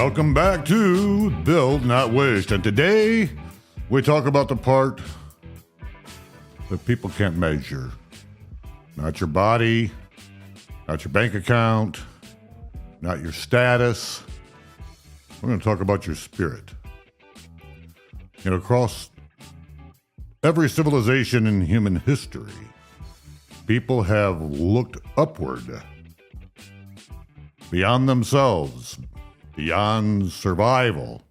Welcome back to Build Not Waste. And today we talk about the part that people can't measure. Not your body, not your bank account, not your status. We're going to talk about your spirit. You know, across every civilization in human history, people have looked upward, beyond themselves, beyond survival.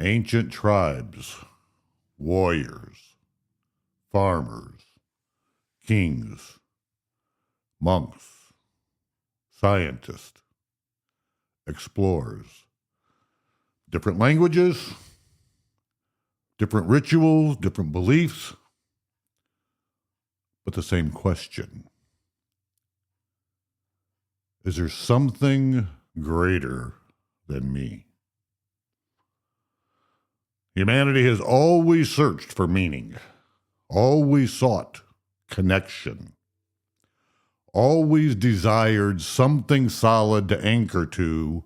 Ancient tribes, warriors, farmers, kings, monks, scientists, explorers, different languages, different rituals, different beliefs, but the same question. Is there something greater than me? Humanity has always searched for meaning, always sought connection, always desired something solid to anchor to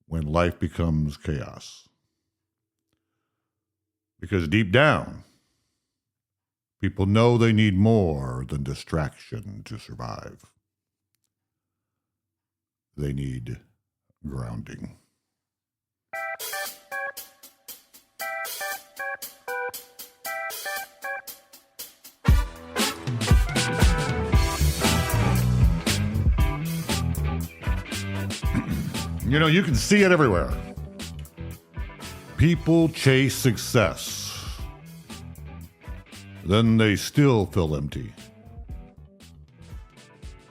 when life becomes chaos. Because deep down, people know they need more than distraction to survive. They need grounding. You know, you can see it everywhere. People chase success. Then they still feel empty.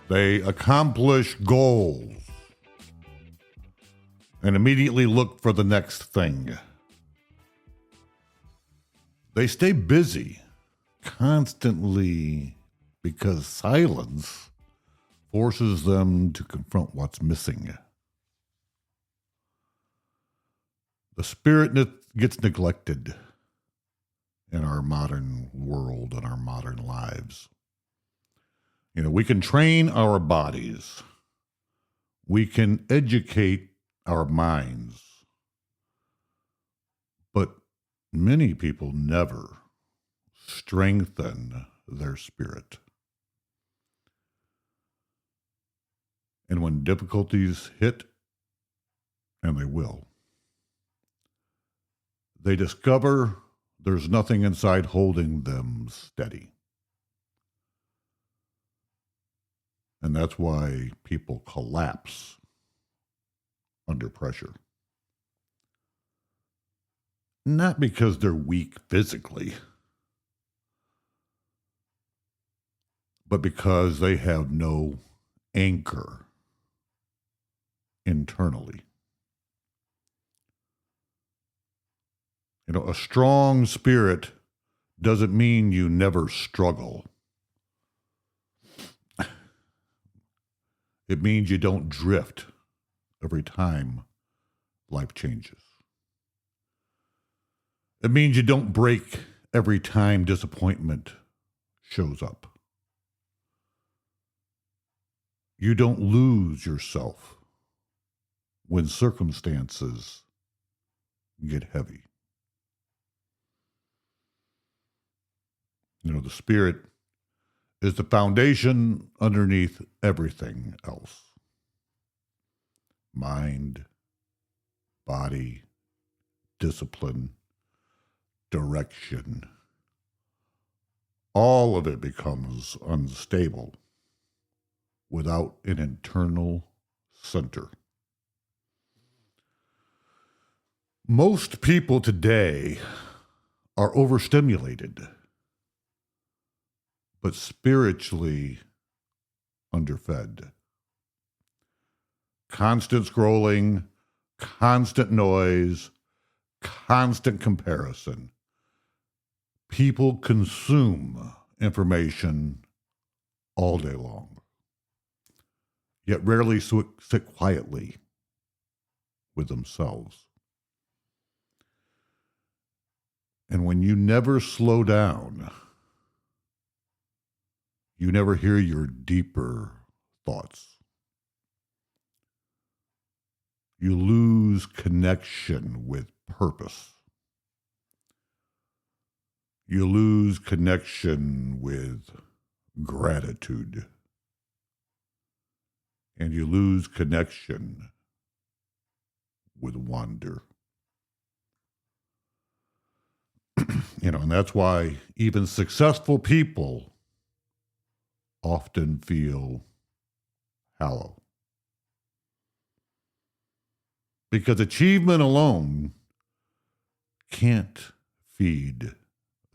They accomplish goals and immediately look for the next thing. They stay busy constantly because silence forces them to confront what's missing. The spirit gets neglected in our modern world and our modern lives. You know, we can train our bodies. We can educate our minds. But many people never strengthen their spirit. And when difficulties hit, and they will, they discover there's nothing inside holding them steady. And that's why people collapse under pressure. Not because they're weak physically, but because they have no anchor internally. You know, a strong spirit doesn't mean you never struggle. It means you don't drift every time life changes. It means you don't break every time disappointment shows up. You don't lose yourself when circumstances get heavy. You know, the spirit is the foundation underneath everything else. Mind, body, discipline, direction. All of it becomes unstable without an internal center. Most people today are overstimulated, but spiritually underfed. Constant scrolling, constant noise, constant comparison. People consume information all day long, yet rarely sit quietly with themselves. And when you never slow down, you never hear your deeper thoughts. you lose connection with purpose. You lose connection with gratitude. And you lose connection with wonder. And that's why even successful people often feel hollow. Because achievement alone can't feed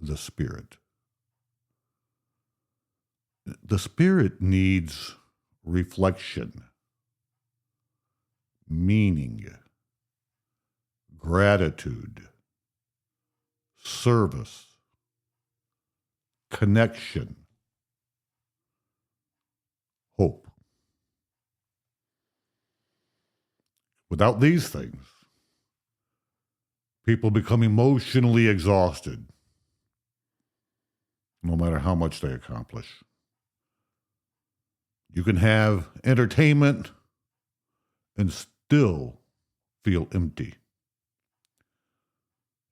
the spirit. The spirit needs reflection, meaning, gratitude, service, connection, hope. Without these things, people become emotionally exhausted, no matter how much they accomplish. You can have entertainment and still feel empty.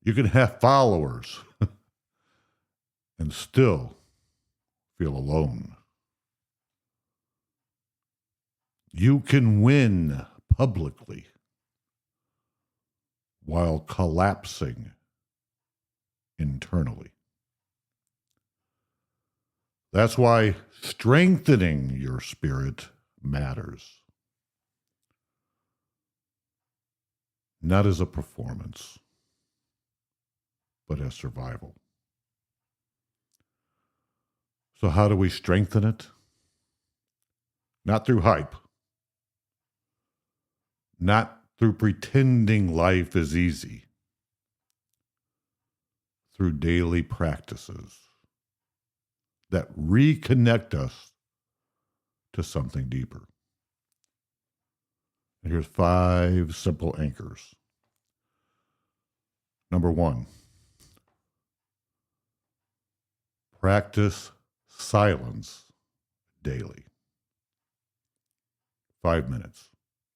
You can have followers and still feel alone. You can win publicly while collapsing internally. That's why strengthening your spirit matters. Not as a performance, but as survival. So how do we strengthen it? Not through hype. Not through pretending life is easy. Through daily practices that reconnect us to something deeper. And here's 5 simple anchors. Number 1, practice silence daily. 5 minutes,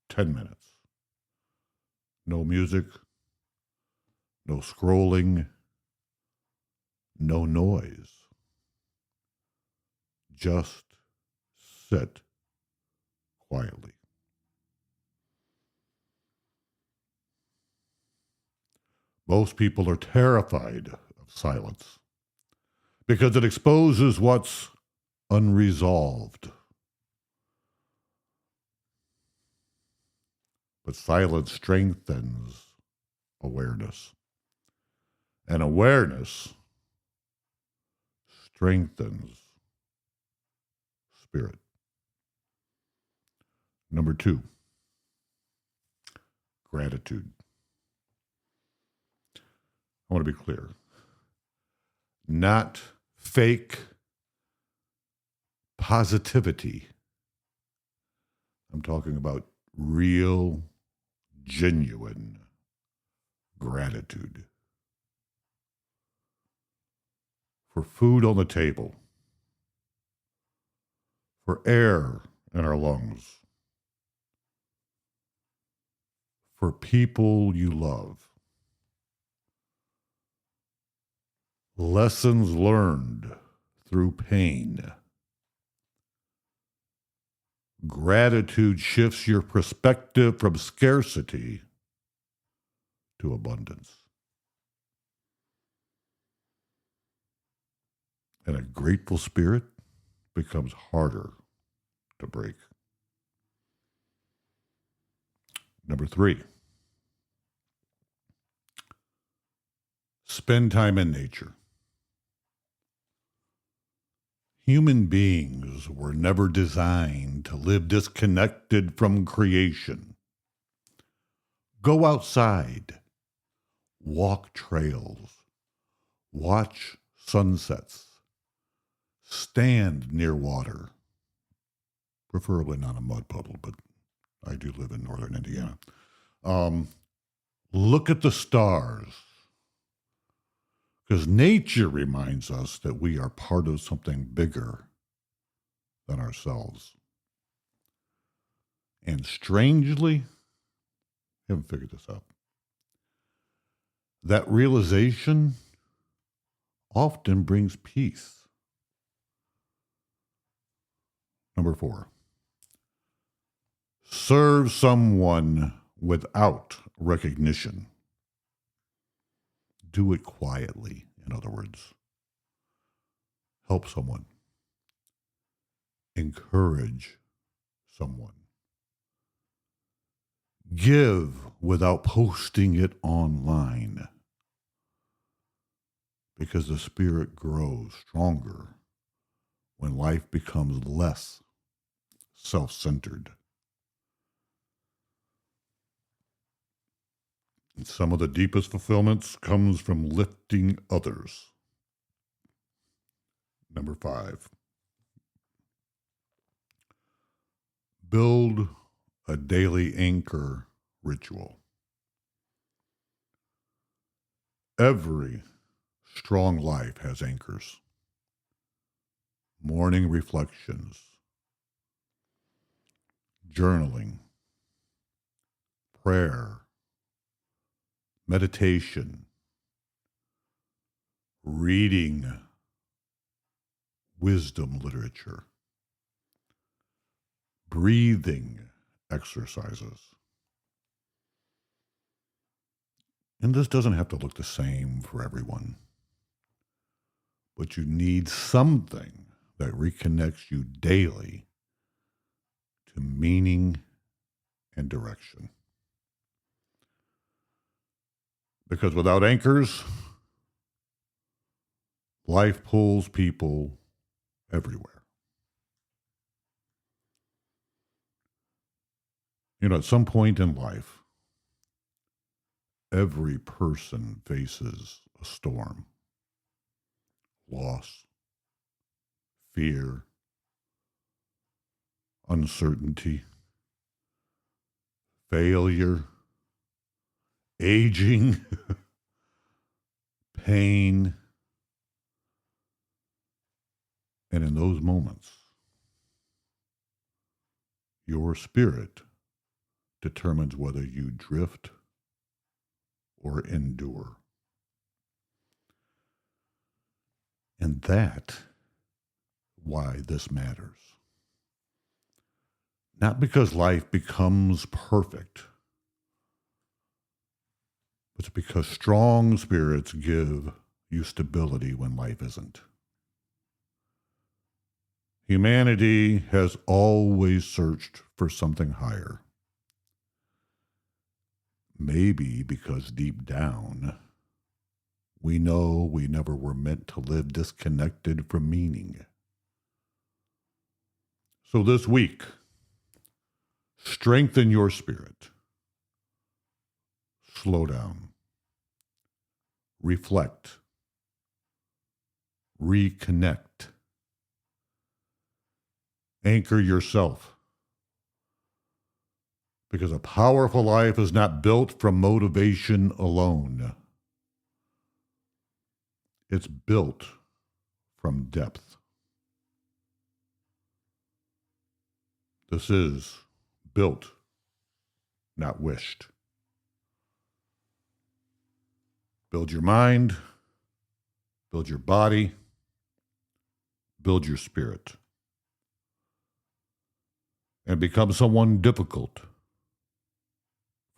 10 minutes. No music, no scrolling, no noise. Just sit quietly. Most people are terrified of silence because it exposes what's unresolved. But silence strengthens awareness. And awareness strengthens spirit. Number 2, gratitude. I want to be clear. Not fake positivity. I'm talking about real, genuine gratitude. For food on the table, for air in our lungs, for people you love, lessons learned through pain. Gratitude shifts your perspective from scarcity to abundance. And a grateful spirit becomes harder to break. Number 3, spend time in nature. Human beings were never designed to live disconnected from creation. Go outside, walk trails, watch sunsets, stand near water, preferably not a mud puddle, but I do live in northern Indiana. Look at the stars. Because nature reminds us that we are part of something bigger than ourselves. And strangely, Haven't figured this out. That realization often brings peace. Number 4, serve someone without recognition. Do it quietly, in other words. Help someone. Encourage someone. Give without posting it online, because the spirit grows stronger when life becomes less self-centered. And some of the deepest fulfillments comes from lifting others. Number 5, build a daily anchor ritual. Every strong life has anchors. Morning reflections, journaling, prayer, meditation, reading wisdom literature, breathing exercises. And this doesn't have to look the same for everyone, but you need something that reconnects you daily to meaning and direction. Because without anchors, life pulls people everywhere. At some point in life, every person faces a storm, loss, fear, uncertainty, failure, aging, pain. And in those moments, your spirit determines whether you drift or endure. And that's why this matters. Not because life becomes perfect, but it's because strong spirits give you stability when life isn't. Humanity has always searched for something higher. Maybe because deep down, we know we never were meant to live disconnected from meaning. So this week, strengthen your spirit. Slow down. Reflect. Reconnect. Anchor yourself. Because a powerful life is not built from motivation alone. It's built from depth. This is built, not wished. Build your mind, build your body, build your spirit, and become someone difficult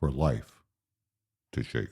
for life to shake.